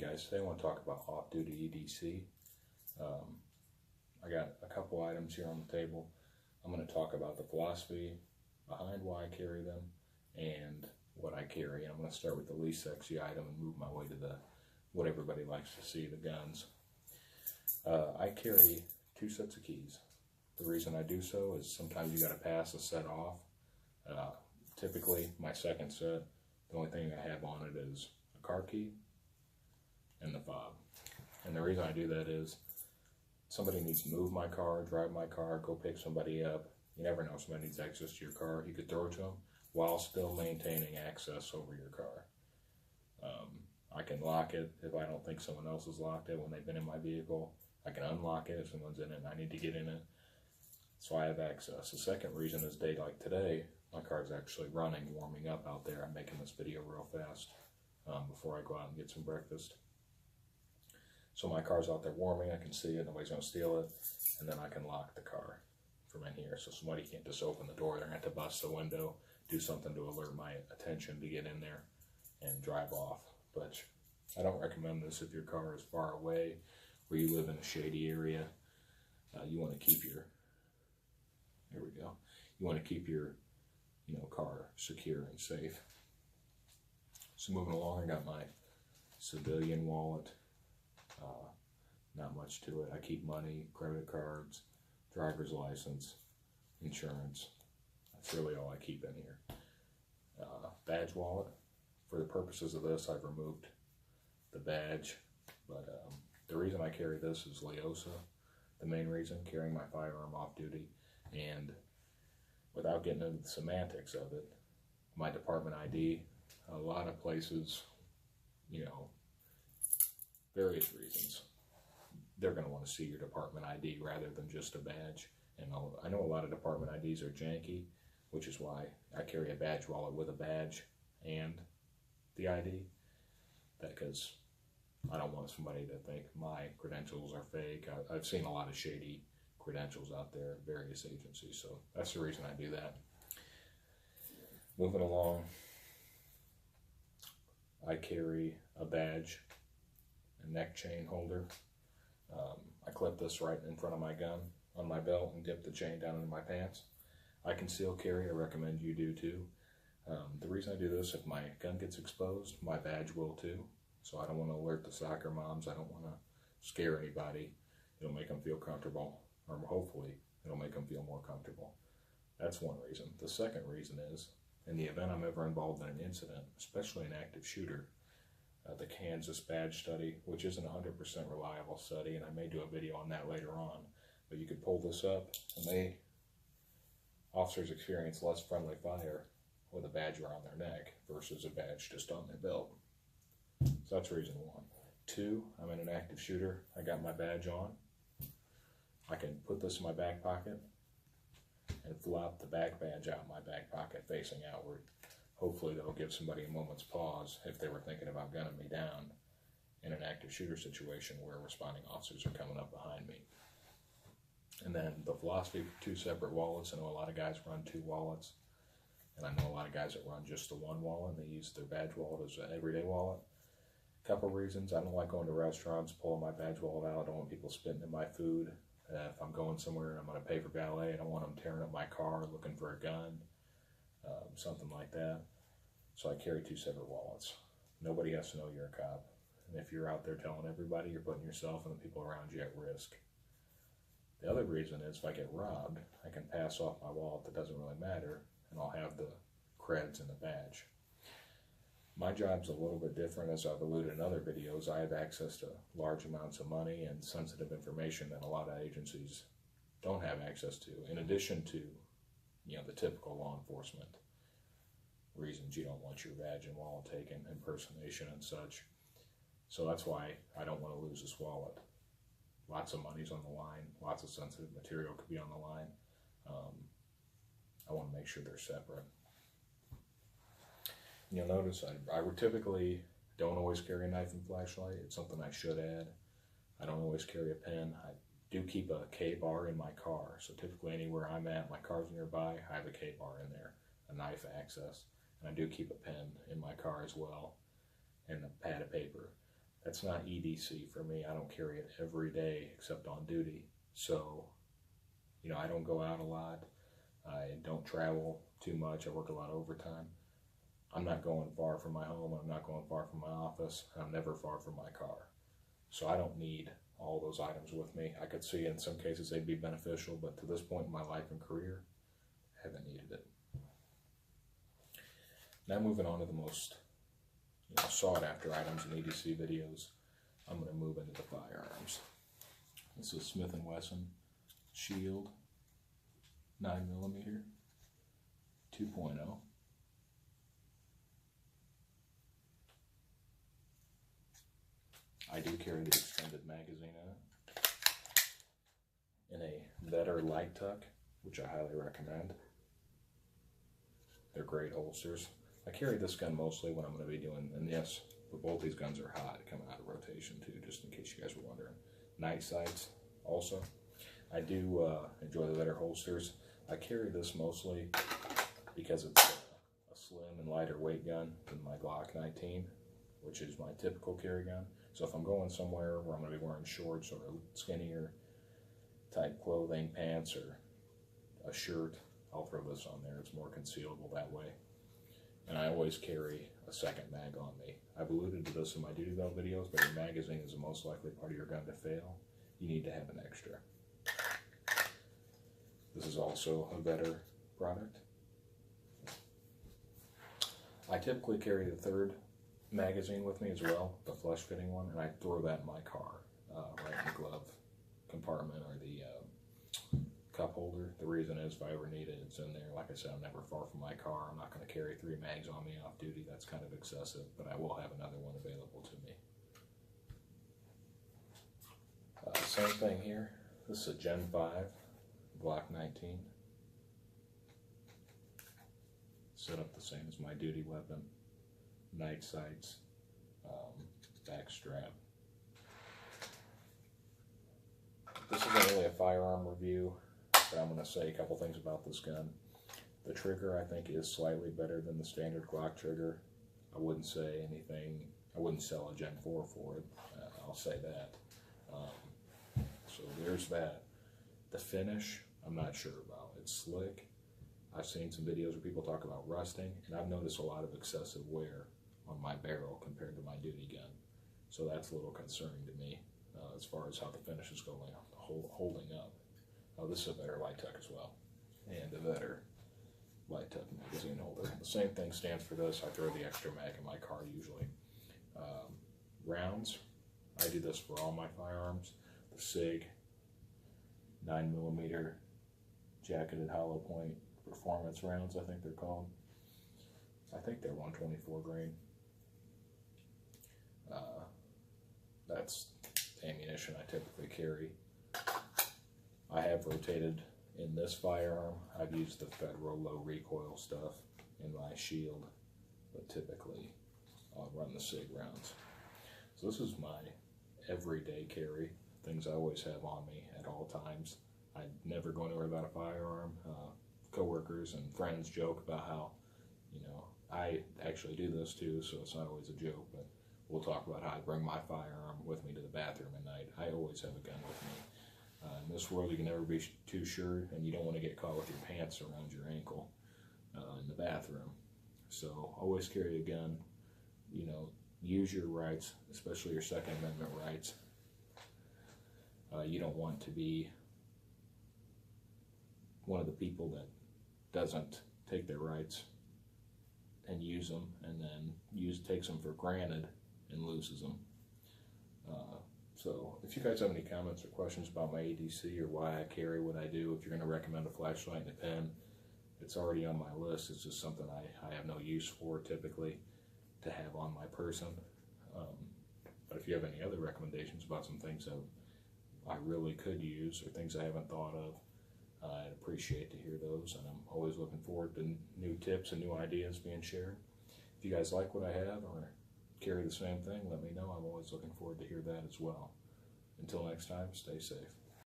guys, today I want to talk about off-duty EDC. I got a couple items here on the table. I'm going to talk about the philosophy behind why I carry them and what I carry. And I'm going to start with the least sexy item and move my way to what everybody likes to see, the guns. I carry 2 sets of keys. The reason I do so is sometimes you got to pass a set off. Typically, my second set, the only thing I have on it is a car key and the fob. And the reason I do that is somebody needs to move my car, drive my car, go pick somebody up. You never know, somebody needs access to your car. You could throw it to them while still maintaining access over your car. I can lock it if I don't think someone else has locked it when they've been in my vehicle. I can unlock it if someone's in it and I need to get in it. So I have access. The second reason is day like today, my car's actually running, warming up out there. I'm making this video real fast before I go out and get some breakfast. So my car's out there warming, I can see it, nobody's going to steal it, and then I can lock the car from in here. So somebody can't just open the door, they're going to have to bust the window, do something to alert my attention to get in there and drive off. But I don't recommend this if your car is far away or you live in a shady area. You want to keep your, there we go, you want to keep your car secure and safe. So moving along, I got my civilian wallet. Not much to it. I keep money, credit cards, driver's license, insurance. That's really all I keep in here. Badge wallet. For the purposes of this, I've removed the badge, but the reason I carry this is Leosa. The main reason, carrying my firearm off duty, and without getting into the semantics of it, my department ID, a lot of places, various reasons, they're going to want to see your department ID rather than just a badge. And I know a lot of department IDs are janky, which is why I carry a badge wallet with a badge and the ID, because I don't want somebody to think my credentials are fake. I've seen a lot of shady credentials out there at various agencies, so that's the reason I do that. Moving along, I carry a badge, a neck chain holder. I clip this right in front of my gun on my belt and dip the chain down into my pants. I conceal carry, I recommend you do too. The reason I do this, if my gun gets exposed, my badge will too. So I don't want to alert the soccer moms, I don't want to scare anybody. It'll make them feel comfortable, or hopefully it'll make them feel more comfortable. That's one reason. The second reason is, in the event I'm ever involved in an incident, especially an active shooter, the Kansas badge study, which isn't a 100% reliable study, and I may do a video on that later on, but you could pull this up, and officers experience less friendly fire with a badge around their neck versus a badge just on their belt. So that's reason 1. 2, I'm in an active shooter, I got my badge on. I can put this in my back pocket and flop the back badge out in my back pocket facing outward. Hopefully that'll give somebody a moment's pause if they were thinking about gunning me down in an active shooter situation where responding officers are coming up behind me. And then the philosophy for 2 separate wallets. I know a lot of guys run 2 wallets, and I know a lot of guys that run just the 1 wallet, and they use their badge wallet as an everyday wallet. Couple reasons. I don't like going to restaurants, pulling my badge wallet out. I don't want people spitting in my food. If I'm going somewhere and I'm going to pay for valet, I don't want them tearing up my car looking for a gun, something like that. So I carry 2 separate wallets. Nobody has to know you're a cop. And if you're out there telling everybody, you're putting yourself and the people around you at risk. The other reason is if I get robbed, I can pass off my wallet that doesn't really matter, and I'll have the creds and the badge. My job's a little bit different, as I've alluded in other videos. I have access to large amounts of money and sensitive information that a lot of agencies don't have access to, in addition to, the typical law enforcement reasons you don't want your badge and wallet taken, impersonation and such. So that's why I don't want to lose this wallet. Lots of money's on the line, lots of sensitive material could be on the line. I want to make sure they're separate. You'll notice I typically don't always carry a knife and flashlight. It's something I should add. I don't always carry a pen. I do keep a K-bar in my car. So typically anywhere I'm at, my car's nearby, I have a K-bar in there, a knife access. And I do keep a pen in my car as well, and a pad of paper. That's not EDC for me. I don't carry it every day except on duty. So, you know, I don't go out a lot. I don't travel too much. I work a lot of overtime. I'm not going far from my home. I'm not going far from my office. I'm never far from my car. So I don't need all those items with me. I could see in some cases they'd be beneficial, but to this point in my life and career, I haven't needed it. Now moving on to the most sought after items in EDC videos, I'm going to move into the firearms. This is Smith & Wesson Shield 9mm 2.0. I do carry the extended magazine in a better light tuck, which I highly recommend. They're great holsters. I carry this gun mostly when I'm going to be doing, and yes, but both these guns are hot coming out of rotation too, just in case you guys were wondering. Night sights also. I do enjoy the better holsters. I carry this mostly because it's a slim and lighter weight gun than my Glock 19, which is my typical carry gun. So if I'm going somewhere where I'm going to be wearing shorts or skinnier type clothing, pants, or a shirt, I'll throw this on there. It's more concealable that way. And I always carry a second mag on me. I've alluded to this in my duty belt videos, but your magazine is the most likely part of your gun to fail. You need to have an extra. This is also a better product. I typically carry the third magazine with me as well, the flush fitting one, and I throw that in my car, right in the glove compartment or the cup holder. The reason is if I ever need it, it's in there. Like I said, I'm never far from my car. I'm not going to carry 3 mags on me off duty. That's kind of excessive, but I will have another one available to me. Same thing here. This is a Gen 5 Glock 19. Set up the same as my duty weapon. Night sights, back strap. This isn't really a firearm review, but I'm going to say a couple things about this gun. The trigger, I think, is slightly better than the standard Glock trigger. I wouldn't say anything, I wouldn't sell a Gen 4 for it, I'll say that. So there's that. The finish, I'm not sure about. It's slick. I've seen some videos where people talk about rusting, and I've noticed a lot of excessive wear on my barrel compared to my duty gun. So that's a little concerning to me as far as how the finish is going, holding up. This is a better light tuck as well, and a better light tuck magazine holder. The same thing stands for this. I throw the extra mag in my car usually. Rounds, I do this for all my firearms. The SIG 9mm jacketed hollow point performance rounds, I think they're called. I think they're 124 grain. That's ammunition I typically carry. I have rotated in this firearm. I've used the Federal low recoil stuff in my shield, but typically I'll run the SIG rounds. So this is my everyday carry, things I always have on me at all times. I never go anywhere without a firearm. Coworkers and friends joke about how, I actually do this too, so it's not always a joke, but we'll talk about how I bring my firearm with me to the bathroom at night. I always have a gun with me. In this world, you can never be too sure, and you don't want to get caught with your pants around your ankle in the bathroom. So always carry a gun. Use your rights, especially your Second Amendment rights. You don't want to be one of the people that doesn't take their rights and use them, and then takes them for granted and loses them. So if you guys have any comments or questions about my EDC or why I carry what I do, if you're going to recommend a flashlight and a pen, it's already on my list. It's just something I have no use for typically to have on my person. But if you have any other recommendations about some things that I really could use or things I haven't thought of, I'd appreciate to hear those, and I'm always looking forward to new tips and new ideas being shared. If you guys like what I have or carry the same thing, let me know. I'm always looking forward to hear that as well. Until next time, stay safe.